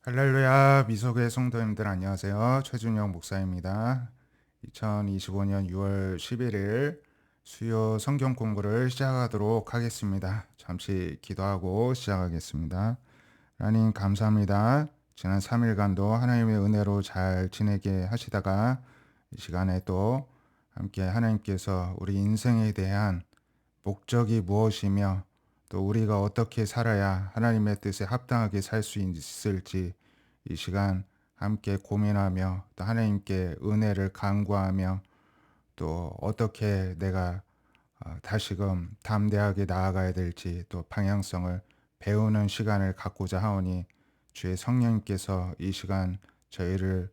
할렐루야, 미소교회 성도님들 안녕하세요. 최준영 목사입니다. 2025년 6월 11일 수요 성경 공부를 시작하도록 하겠습니다. 잠시 기도하고 시작하겠습니다. 하나님 감사합니다. 지난 3일간도 하나님의 은혜로 잘 지내게 하시다가 이 시간에 또 함께 하나님께서 우리 인생에 대한 목적이 무엇이며 또 우리가 어떻게 살아야 하나님의 뜻에 합당하게 살 수 있을지 이 시간 함께 고민하며 또 하나님께 은혜를 간구하며 또 어떻게 내가 다시금 담대하게 나아가야 될지 또 방향성을 배우는 시간을 갖고자 하오니 주의 성령님께서 이 시간 저희를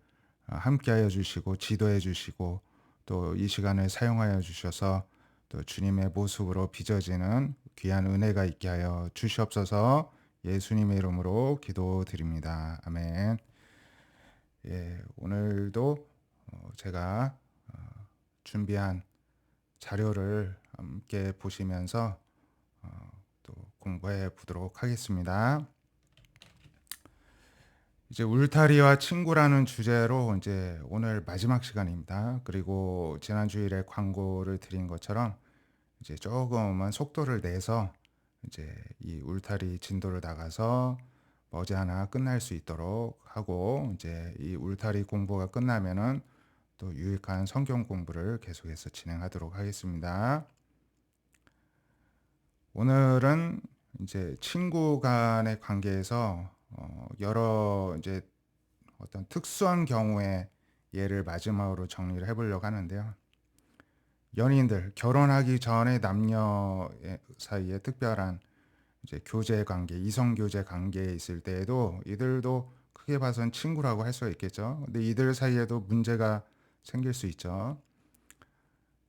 함께하여 주시고 지도해 주시고 또 이 시간을 사용하여 주셔서 또 주님의 모습으로 빚어지는 귀한 은혜가 있게 하여 주시옵소서. 예수님의 이름으로 기도드립니다. 아멘. 예, 오늘도 제가 준비한 자료를 함께 보시면서 또 공부해 보도록 하겠습니다. 이제 울타리와 친구라는 주제로 이제 오늘 마지막 시간입니다. 그리고 지난 주일에 광고를 드린 것처럼 이제 조금만 속도를 내서 이제 이 울타리 진도를 나가서 머지않아 끝날 수 있도록 하고 이제 이 울타리 공부가 끝나면은 또 유익한 성경 공부를 계속해서 진행하도록 하겠습니다. 오늘은 이제 친구 간의 관계에서 여러 이제 어떤 특수한 경우의 예를 마지막으로 정리를 해보려고 하는데요. 연인들 결혼하기 전에 남녀 사이에 특별한 이제 교제 관계, 이성 교제 관계에 있을 때에도 이들도 크게 봐선 친구라고 할 수가 있겠죠. 근데 이들 사이에도 문제가 생길 수 있죠.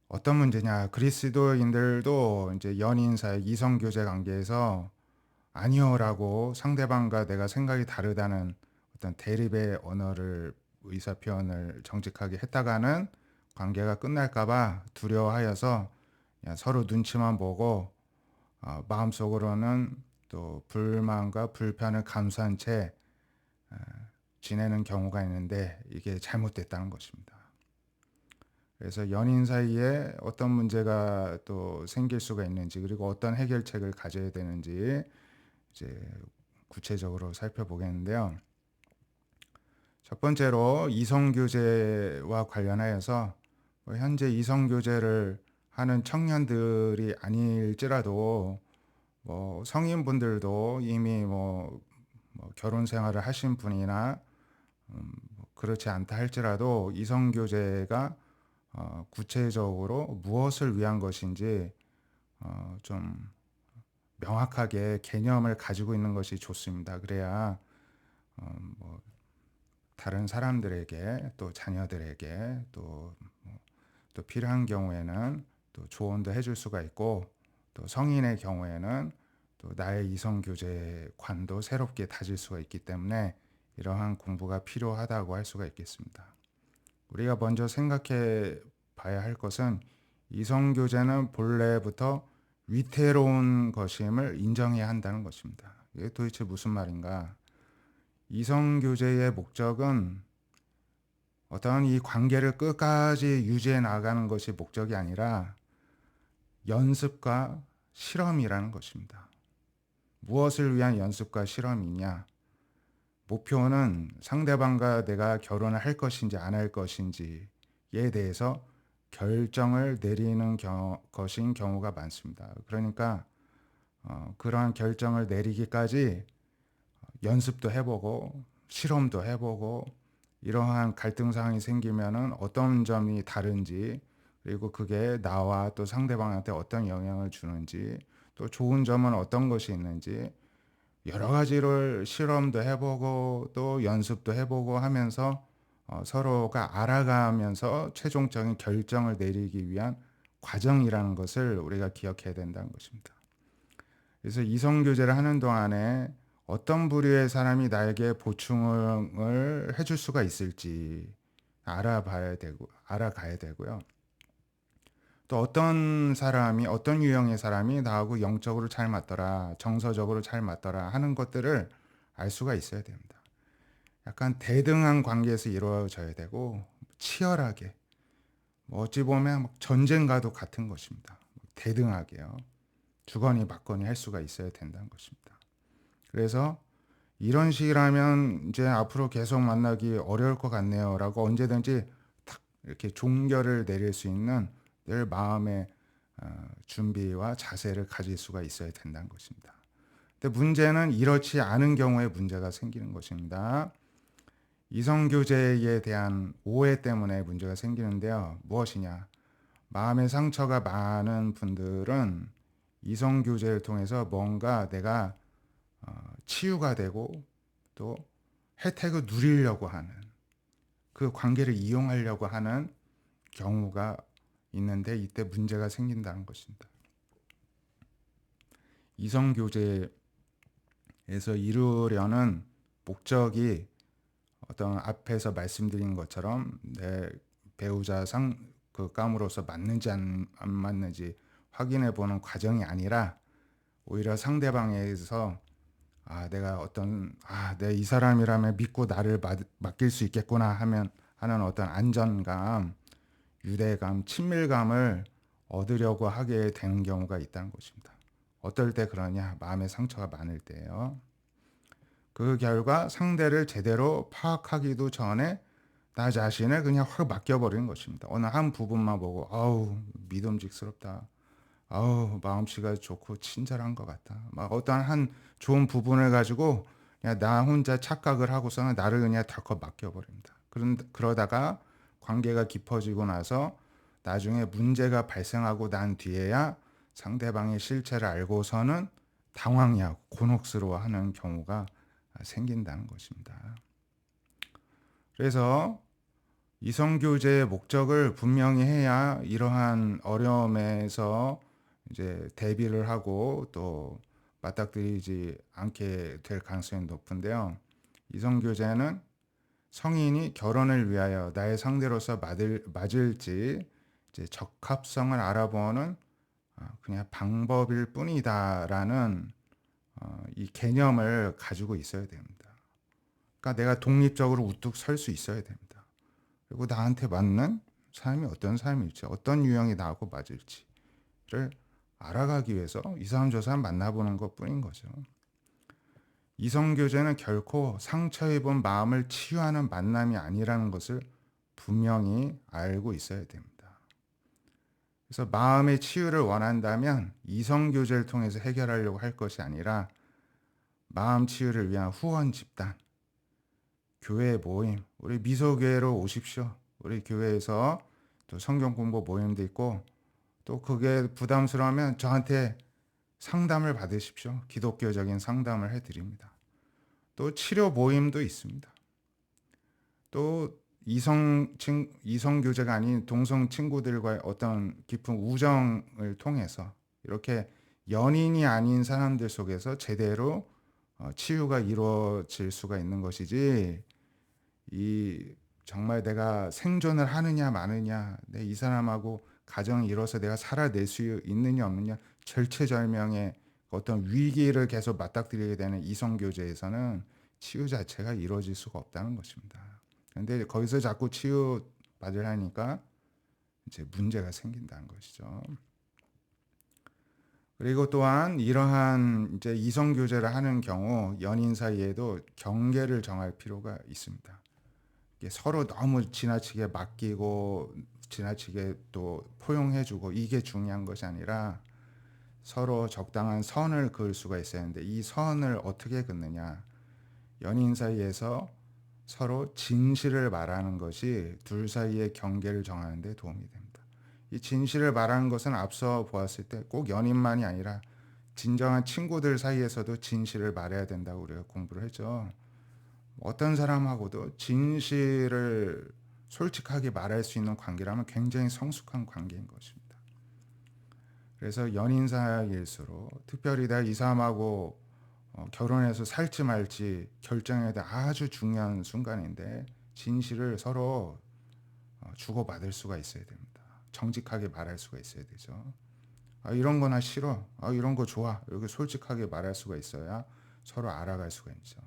어떤 문제냐? 그리스도인들도 이제 연인 사이 이성 교제 관계에서 아니요라고 상대방과 내가 생각이 다르다는 어떤 대립의 언어를 의사 표현을 정직하게 했다가는 관계가 끝날까봐 두려워하여서 그냥 서로 눈치만 보고 마음속으로는 또 불만과 불편을 감수한 채 지내는 경우가 있는데 이게 잘못됐다는 것입니다. 그래서 연인 사이에 어떤 문제가 또 생길 수가 있는지 그리고 어떤 해결책을 가져야 되는지 이제 구체적으로 살펴보겠는데요. 첫 번째로 이성교제와 관련하여서 현재 이성교제를 하는 청년들이 아닐지라도 성인분들도 이미 결혼 생활을 하신 분이나 그렇지 않다 할지라도 이성교제가 구체적으로 무엇을 위한 것인지 좀 명확하게 개념을 가지고 있는 것이 좋습니다. 그래야 다른 사람들에게 또 자녀들에게 또 필요한 경우에는 또 조언도 해줄 수가 있고 또 성인의 경우에는 또 나의 이성교제관도 새롭게 다질 수가 있기 때문에 이러한 공부가 필요하다고 할 수가 있겠습니다. 우리가 먼저 생각해 봐야 할 것은 이성교제는 본래부터 위태로운 것임을 인정해야 한다는 것입니다. 이게 도대체 무슨 말인가? 이성교제의 목적은 어떤 이 관계를 끝까지 유지해 나가는 것이 목적이 아니라 연습과 실험이라는 것입니다. 무엇을 위한 연습과 실험이냐? 목표는 상대방과 내가 결혼을 할 것인지 안 할 것인지에 대해서 결정을 내리는 것인 경우가 많습니다. 그러니까 그러한 결정을 내리기까지 연습도 해보고 실험도 해보고 이러한 갈등 상황이 생기면은 어떤 점이 다른지 그리고 그게 나와 또 상대방한테 어떤 영향을 주는지 또 좋은 점은 어떤 것이 있는지 여러 가지를 실험도 해보고 또 연습도 해보고 하면서 서로가 알아가면서 최종적인 결정을 내리기 위한 과정이라는 것을 우리가 기억해야 된다는 것입니다. 그래서 이성교제를 하는 동안에 어떤 부류의 사람이 나에게 보충을 해줄 수가 있을지 알아가야 되고요. 또 어떤 사람이, 어떤 유형의 사람이 나하고 영적으로 잘 맞더라, 정서적으로 잘 맞더라 하는 것들을 알 수가 있어야 됩니다. 약간 대등한 관계에서 이루어져야 되고 치열하게 어찌 보면 막 전쟁과도 같은 것입니다. 대등하게요. 주거니 받거니 할 수가 있어야 된다는 것입니다. 그래서 이런 식이라면 이제 앞으로 계속 만나기 어려울 것 같네요라고 언제든지 탁 이렇게 종결을 내릴 수 있는 늘 마음의 준비와 자세를 가질 수가 있어야 된다는 것입니다. 근데 문제는 이렇지 않은 경우에 문제가 생기는 것입니다. 이성교제에 대한 오해 때문에 문제가 생기는데요. 무엇이냐? 마음의 상처가 많은 분들은 이성교제를 통해서 뭔가 내가 치유가 되고 또 혜택을 누리려고 하는 그 관계를 이용하려고 하는 경우가 있는데 이때 문제가 생긴다는 것입니다. 이성교제에서 이루려는 목적이 어떤 앞에서 말씀드린 것처럼 내 배우자 그 감으로서 맞는지 안 맞는지 확인해 보는 과정이 아니라 오히려 상대방에서 내가 내 이 사람이라면 믿고 나를 맡길 수 있겠구나 하는 어떤 안전감, 유대감, 친밀감을 얻으려고 하게 되는 경우가 있다는 것입니다. 어떨 때 그러냐? 마음의 상처가 많을 때예요. 그 결과 상대를 제대로 파악하기도 전에 나 자신을 그냥 확 맡겨버리는 것입니다. 어느 한 부분만 보고 믿음직스럽다. 마음씨가 좋고 친절한 것 같다. 막 어떤 한 좋은 부분을 가지고 그냥 나 혼자 착각을 하고서는 나를 그냥 덜컥 맡겨버립니다. 그러다가 관계가 깊어지고 나서 나중에 문제가 발생하고 난 뒤에야 상대방의 실체를 알고서는 당황해하고 곤혹스러워하는 경우가 생긴다는 것입니다. 그래서 이성교제의 목적을 분명히 해야 이러한 어려움에서 이제 대비를 하고 또 맞닥뜨리지 않게 될 가능성이 높은데요. 이성교제는 성인이 결혼을 위하여 나의 상대로서 맞을지 이제 적합성을 알아보는 그냥 방법일 뿐이다라는 이 개념을 가지고 있어야 됩니다. 그러니까 내가 독립적으로 우뚝 설 수 있어야 됩니다. 그리고 나한테 맞는 사람이 어떤 사람일지, 어떤 유형이 나하고 맞을지를 알아가기 위해서 이 사람 저 사람 만나보는 것뿐인 거죠. 이성교제는 결코 상처 입은 마음을 치유하는 만남이 아니라는 것을 분명히 알고 있어야 됩니다. 그래서 마음의 치유를 원한다면 이성교제를 통해서 해결하려고 할 것이 아니라 마음 치유를 위한 후원 집단, 교회 모임, 우리 미소교회로 오십시오. 우리 교회에서 또 성경 공부 모임도 있고 또 그게 부담스러우면 저한테 상담을 받으십시오. 기독교적인 상담을 해드립니다. 또 치료 모임도 있습니다. 또 이성교제가 아닌 동성 친구들과의 어떤 깊은 우정을 통해서 이렇게 연인이 아닌 사람들 속에서 제대로 치유가 이루어질 수가 있는 것이지 정말 내가 생존을 하느냐 마느냐 이 사람하고 가정을 이뤄서 내가 살아낼 수 있느냐 없느냐 절체절명의 어떤 위기를 계속 맞닥뜨리게 되는 이성교제에서는 치유 자체가 이루어질 수가 없다는 것입니다. 그런데 거기서 자꾸 치유 받으려니까 이제 문제가 생긴다는 것이죠. 그리고 또한 이러한 이제 이성교제를 하는 경우 연인 사이에도 경계를 정할 필요가 있습니다. 서로 너무 지나치게 맡기고 지나치게 또 포용해주고 이게 중요한 것이 아니라 서로 적당한 선을 그을 수가 있어야 하는데 이 선을 어떻게 긋느냐. 연인 사이에서 서로 진실을 말하는 것이 둘 사이의 경계를 정하는 데 도움이 됩니다. 이 진실을 말하는 것은 앞서 보았을 때 꼭 연인만이 아니라 진정한 친구들 사이에서도 진실을 말해야 된다고 우리가 공부를 했죠. 어떤 사람하고도 진실을 솔직하게 말할 수 있는 관계라면 굉장히 성숙한 관계인 것입니다. 그래서 연인 사이일수록 특별히 내가 이 사람하고 결혼해서 살지 말지 결정해야 될 아주 중요한 순간인데 진실을 서로 주고받을 수가 있어야 됩니다. 정직하게 말할 수가 있어야 되죠. 이런 거 나 싫어. 이런 거 좋아. 이렇게 솔직하게 말할 수가 있어야 서로 알아갈 수가 있죠.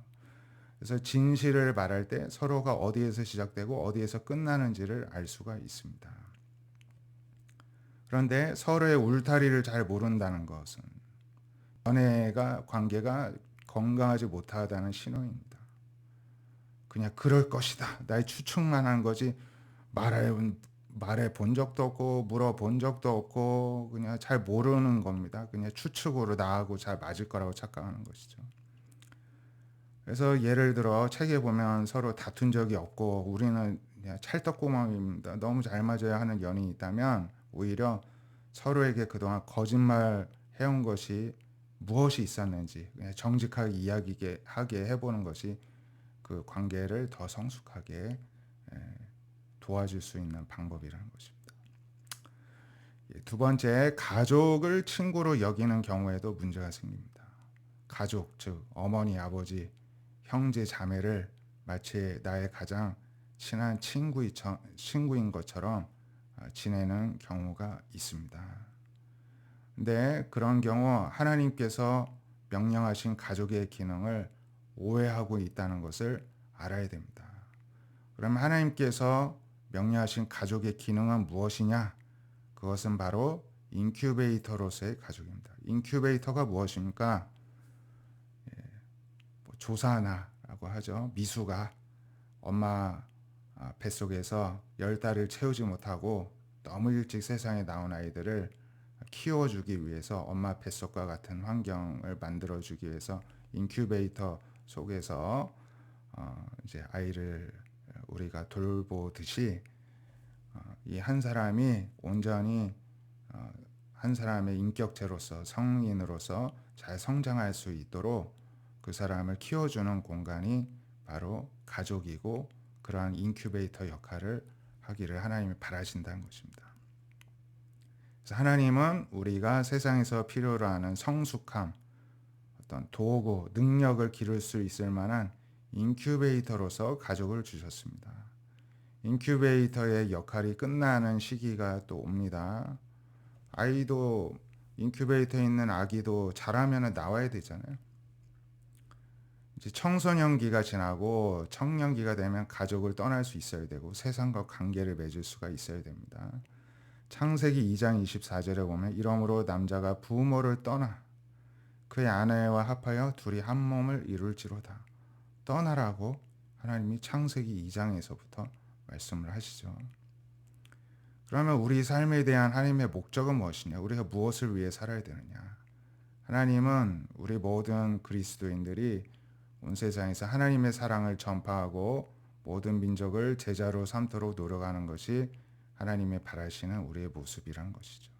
그래서 진실을 말할 때 서로가 어디에서 시작되고 어디에서 끝나는지를 알 수가 있습니다. 그런데 서로의 울타리를 잘 모른다는 것은 관계가 건강하지 못하다는 신호입니다. 그냥 그럴 것이다. 나의 추측만 한 거지 말해 본 적도 없고 물어본 적도 없고 그냥 잘 모르는 겁니다. 그냥 추측으로 나하고 잘 맞을 거라고 착각하는 것이죠. 그래서 예를 들어 책에 보면 서로 다툰 적이 없고 우리는 그냥 찰떡궁합입니다. 너무 잘 맞아야 하는 연인이 있다면 오히려 서로에게 그동안 거짓말 해온 것이 무엇이 있었는지 그냥 정직하게 이야기하게 해보는 것이 그 관계를 더 성숙하게 도와줄 수 있는 방법이라는 것입니다. 두 번째, 가족을 친구로 여기는 경우에도 문제가 생깁니다. 가족, 즉 어머니, 아버지, 형제, 자매를 마치 나의 가장 친한 친구인 것처럼 지내는 경우가 있습니다. 근데 그런 경우 하나님께서 명령하신 가족의 기능을 오해하고 있다는 것을 알아야 됩니다. 그러면 하나님께서 명령하신 가족의 기능은 무엇이냐? 그것은 바로 인큐베이터로서의 가족입니다. 인큐베이터가 무엇입니까? 조사나라고 하죠. 미수가 엄마 뱃속에서 10달을 채우지 못하고 너무 일찍 세상에 나온 아이들을 키워주기 위해서 엄마 뱃속과 같은 환경을 만들어주기 위해서 인큐베이터 속에서 이제 아이를 우리가 돌보듯이 이 한 사람이 온전히 한 사람의 인격체로서 성인으로서 잘 성장할 수 있도록 그 사람을 키워주는 공간이 바로 가족이고 그러한 인큐베이터 역할을 하기를 하나님이 바라신다는 것입니다. 그래서 하나님은 우리가 세상에서 필요로 하는 성숙함, 어떤 도구, 능력을 기를 수 있을 만한 인큐베이터로서 가족을 주셨습니다. 인큐베이터의 역할이 끝나는 시기가 또 옵니다. 아이도 인큐베이터에 있는 아기도 자라면 나와야 되잖아요. 이제 청소년기가 지나고 청년기가 되면 가족을 떠날 수 있어야 되고 세상과 관계를 맺을 수가 있어야 됩니다. 창세기 2장 24절에 보면 이러므로 남자가 부모를 떠나 그의 아내와 합하여 둘이 한 몸을 이룰지로다. 떠나라고 하나님이 창세기 2장에서부터 말씀을 하시죠. 그러면 우리 삶에 대한 하나님의 목적은 무엇이냐? 우리가 무엇을 위해 살아야 되느냐? 하나님은 우리 모든 그리스도인들이 온 세상에서 하나님의 사랑을 전파하고 모든 민족을 제자로 삼도록 노력하는 것이 하나님의 바라시는 우리의 모습이란 것이죠.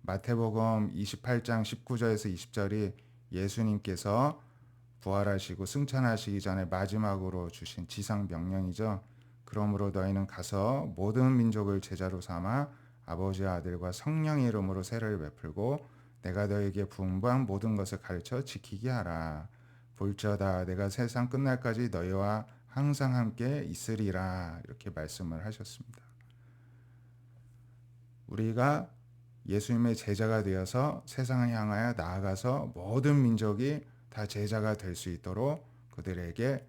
마태복음 28장 19절에서 20절이 예수님께서 부활하시고 승천하시기 전에 마지막으로 주신 지상 명령이죠. 그러므로 너희는 가서 모든 민족을 제자로 삼아 아버지와 아들과 성령의 이름으로 세례를 베풀고 내가 너에게 분부한 모든 것을 가르쳐 지키게 하라. 볼지어다 내가 세상 끝날까지 너희와 항상 함께 있으리라. 이렇게 말씀을 하셨습니다. 우리가 예수님의 제자가 되어서 세상을 향하여 나아가서 모든 민족이 다 제자가 될 수 있도록 그들에게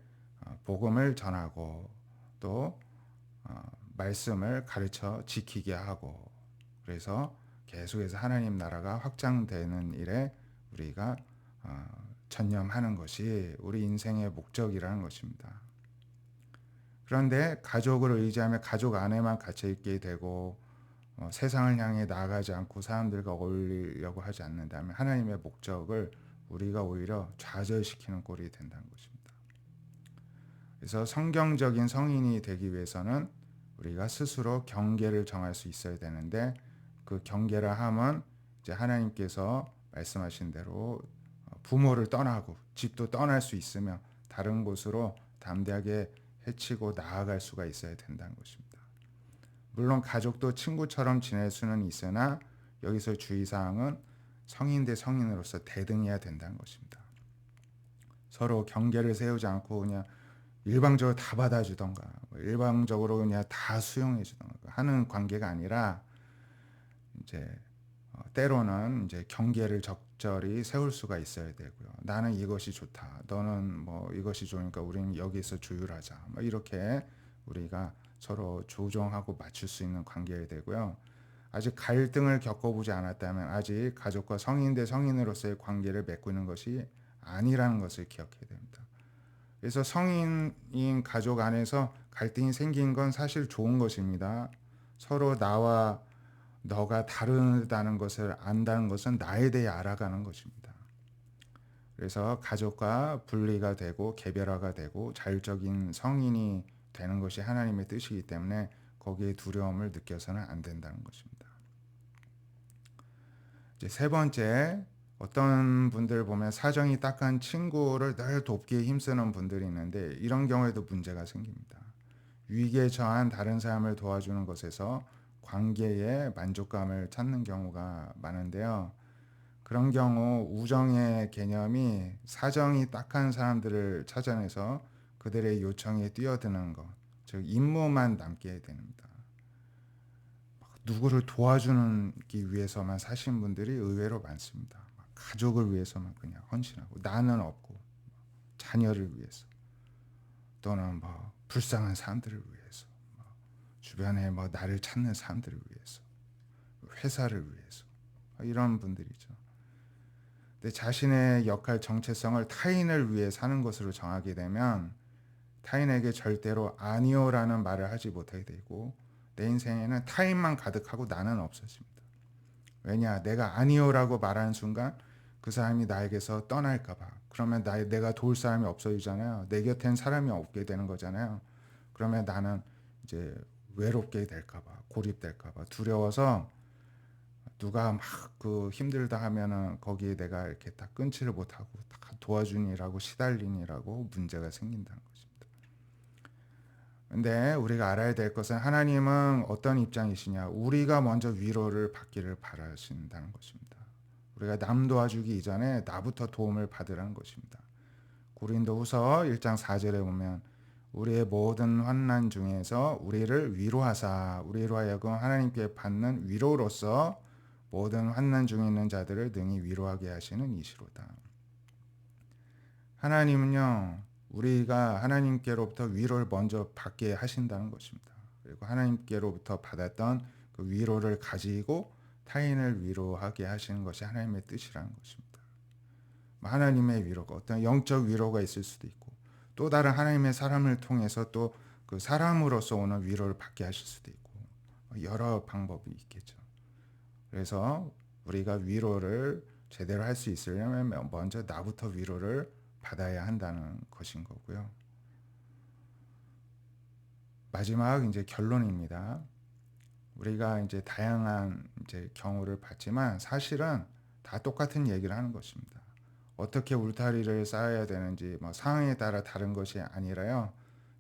복음을 전하고 또 말씀을 가르쳐 지키게 하고 그래서 계속해서 하나님 나라가 확장되는 일에 우리가 전념하는 것이 우리 인생의 목적이라는 것입니다. 그런데 가족을 의지하며 가족 안에만 갇혀 있게 되고 세상을 향해 나아가지 않고 사람들과 어울리려고 하지 않는다면 하나님의 목적을 우리가 오히려 좌절시키는 꼴이 된다는 것입니다. 그래서 성경적인 성인이 되기 위해서는 우리가 스스로 경계를 정할 수 있어야 되는데 그 경계라 함은 이제 하나님께서 말씀하신 대로 부모를 떠나고 집도 떠날 수 있으며 다른 곳으로 담대하게 헤치고 나아갈 수가 있어야 된다는 것입니다. 물론 가족도 친구처럼 지낼 수는 있으나 여기서 주의사항은 성인 대 성인으로서 대등해야 된다는 것입니다. 서로 경계를 세우지 않고 그냥 일방적으로 다 받아주던가 일방적으로 그냥 다 수용해 주던가 하는 관계가 아니라 이제 때로는 이제 경계를 적절히 세울 수가 있어야 되고요. 나는 이것이 좋다. 너는 뭐 이것이 좋으니까 우리는 여기서 조율하자. 뭐 이렇게 우리가 서로 조정하고 맞출 수 있는 관계가 되고요. 아직 갈등을 겪어보지 않았다면 아직 가족과 성인 대 성인으로서의 관계를 맺고 있는 것이 아니라는 것을 기억해야 됩니다. 그래서 성인인 가족 안에서 갈등이 생긴 건 사실 좋은 것입니다. 서로 나와 너가 다르다는 것을 안다는 것은 나에 대해 알아가는 것입니다. 그래서 가족과 분리가 되고 개별화가 되고 자율적인 성인이 되는 것이 하나님의 뜻이기 때문에 거기에 두려움을 느껴서는 안 된다는 것입니다. 이제 세 번째, 어떤 분들 보면 사정이 딱한 친구를 늘 돕기에 힘쓰는 분들이 있는데 이런 경우에도 문제가 생깁니다. 위기에 처한 다른 사람을 도와주는 것에서 관계에 만족감을 찾는 경우가 많은데요. 그런 경우 우정의 개념이 사정이 딱한 사람들을 찾아내서 그들의 요청에 뛰어드는 것, 즉 임무만 남게 됩니다. 누구를 도와주기 위해서만 사신 분들이 의외로 많습니다. 가족을 위해서만 그냥 헌신하고 나는 없고 자녀를 위해서 또는 뭐 불쌍한 사람들을 위해서 주변에 뭐 나를 찾는 사람들을 위해서 회사를 위해서 이런 분들이죠. 근데 자신의 역할 정체성을 타인을 위해 사는 것으로 정하게 되면 타인에게 절대로 아니요라는 말을 하지 못하게 되고 내 인생에는 타인만 가득하고 나는 없어집니다. 왜냐? 내가 아니요라고 말하는 순간 그 사람이 나에게서 떠날까 봐. 그러면 내가 도울 사람이 없어지잖아요. 내 곁엔 사람이 없게 되는 거잖아요. 그러면 나는 이제 외롭게 될까 봐, 고립될까 봐 두려워서 누가 막 그 힘들다 하면은 거기에 내가 이렇게 딱 끊지를 못하고 다 도와주니라고 시달리니라고 문제가 생긴다는 것입니다. 근데 우리가 알아야 될 것은 하나님은 어떤 입장이시냐? 우리가 먼저 위로를 받기를 바라신다는 것입니다. 우리가 남 도와주기 이전에 나부터 도움을 받으라는 것입니다. 고린도후서 1장 4절에 보면 우리의 모든 환난 중에서 우리를 위로하사 우리로 하여금 하나님께 받는 위로로서 모든 환난 중에 있는 자들을 능히 위로하게 하시는 이시로다. 하나님은요, 우리가 하나님께로부터 위로를 먼저 받게 하신다는 것입니다. 그리고 하나님께로부터 받았던 그 위로를 가지고 타인을 위로하게 하시는 것이 하나님의 뜻이라는 것입니다. 하나님의 위로가 어떤 영적 위로가 있을 수도 있고 또 다른 하나님의 사람을 통해서 또 그 사람으로서 오는 위로를 받게 하실 수도 있고 여러 방법이 있겠죠. 그래서 우리가 위로를 제대로 할 수 있으려면 먼저 나부터 위로를 받아야 한다는 것인 거고요. 마지막 이제 결론입니다. 우리가 이제 다양한 이제 경우를 봤지만 사실은 다 똑같은 얘기를 하는 것입니다. 어떻게 울타리를 쌓아야 되는지 뭐 상황에 따라 다른 것이 아니라요.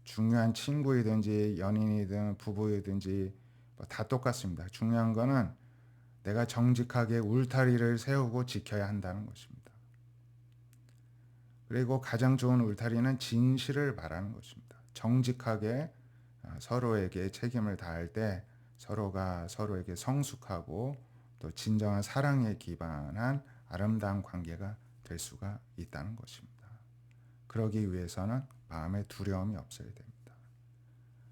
중요한 친구이든지 연인이든 부부이든지 뭐 다 똑같습니다. 중요한 거는 내가 정직하게 울타리를 세우고 지켜야 한다는 것입니다. 그리고 가장 좋은 울타리는 진실을 말하는 것입니다. 정직하게 서로에게 책임을 다할 때 서로가 서로에게 성숙하고 또 진정한 사랑에 기반한 아름다운 관계가 될 수가 있다는 것입니다. 그러기 위해서는 마음에 두려움이 없어야 됩니다.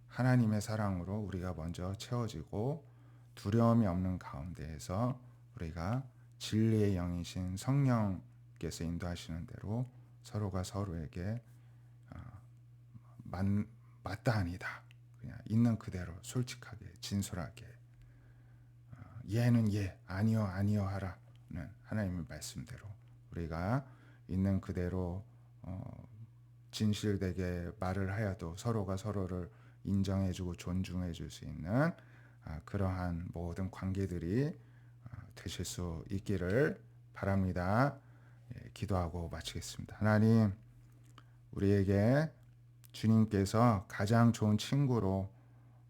하나님의 사랑으로 우리가 먼저 채워지고 두려움이 없는 가운데에서 우리가 진리의 영이신 성령께서 인도하시는 대로 서로가 서로에게 맞다 아니다 그냥 있는 그대로 솔직하게 진솔하게 예는 예 아니요 아니요 하라는 하나님의 말씀대로 우리가 있는 그대로 진실되게 말을 하여도 서로가 서로를 인정해주고 존중해줄 수 있는 그러한 모든 관계들이 되실 수 있기를 바랍니다. 기도하고 마치겠습니다. 하나님, 우리에게 주님께서 가장 좋은 친구로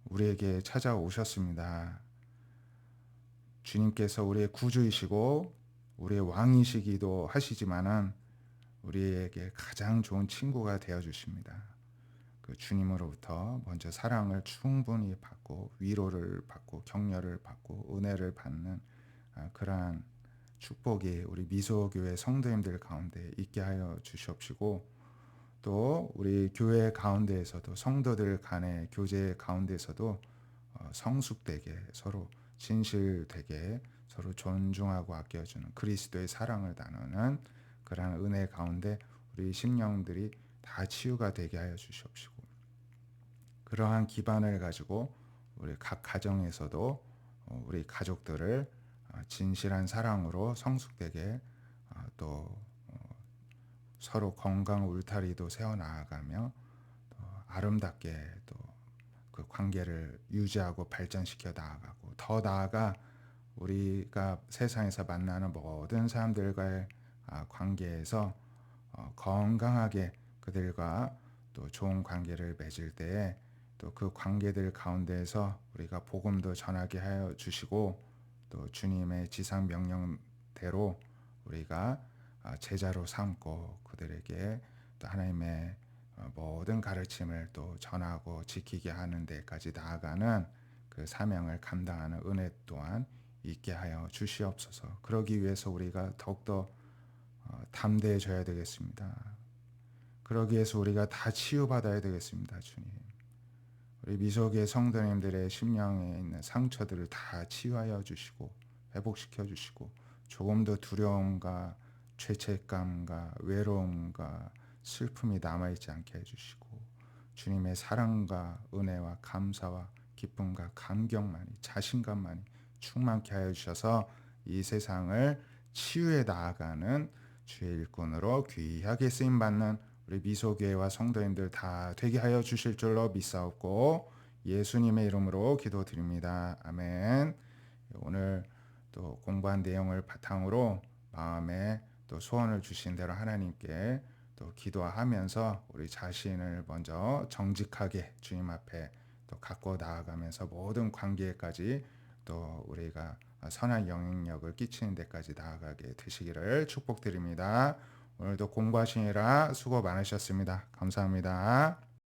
우리에게 찾아오셨습니다. 주님께서 우리의 구주이시고 우리의 왕이시기도 하시지만은 우리에게 가장 좋은 친구가 되어 주십니다. 그 주님으로부터 먼저 사랑을 충분히 받고 위로를 받고 격려를 받고 은혜를 받는 그러한 축복이 우리 미소교회 성도님들 가운데 있게 하여 주시옵시고, 또 우리 교회 가운데에서도 성도들 간의 교제 가운데서도 성숙되게, 서로 진실되게, 서로 존중하고 아껴주는 그리스도의 사랑을 나누는 그러한 은혜 가운데 우리 심령들이 다 치유가 되게 하여 주시옵시고, 그러한 기반을 가지고 우리 각 가정에서도 우리 가족들을 진실한 사랑으로 성숙되게, 또 서로 건강 울타리도 세워 나아가며 아름답게 또 그 관계를 유지하고 발전시켜 나아가고, 더 나아가 우리가 세상에서 만나는 모든 사람들과의 관계에서 건강하게 그들과 또 좋은 관계를 맺을 때에 또 그 관계들 가운데에서 우리가 복음도 전하게 하여 주시고, 또 주님의 지상 명령대로 우리가 제자로 삼고 그들에게 또 하나님의 모든 가르침을 또 전하고 지키게 하는 데까지 나아가는 그 사명을 감당하는 은혜 또한 있게 하여 주시옵소서. 그러기 위해서 우리가 더욱더 담대해져야 되겠습니다. 그러기 위해서 우리가 다 치유받아야 되겠습니다. 주님, 우리 미소교회 성도님들의 심령에 있는 상처들을 다 치유하여 주시고 회복시켜 주시고, 조금 더 두려움과 죄책감과 외로움과 슬픔이 남아있지 않게 해주시고, 주님의 사랑과 은혜와 감사와 기쁨과 감격만이, 자신감만이 충만케 하여 주셔서 이 세상을 치유해 나아가는 주의 일꾼으로 귀하게 쓰임받는 우리 미소교회와 성도님들 다 되게 하여 주실 줄로 믿사옵고 예수님의 이름으로 기도드립니다. 아멘. 오늘 또 공부한 내용을 바탕으로 마음에 또 소원을 주신 대로 하나님께 또 기도하면서 우리 자신을 먼저 정직하게 주님 앞에 또 갖고 나아가면서 모든 관계까지 또 우리가 선한 영향력을 끼치는 데까지 나아가게 되시기를 축복드립니다. 오늘도 공부하시느라 수고 많으셨습니다. 감사합니다.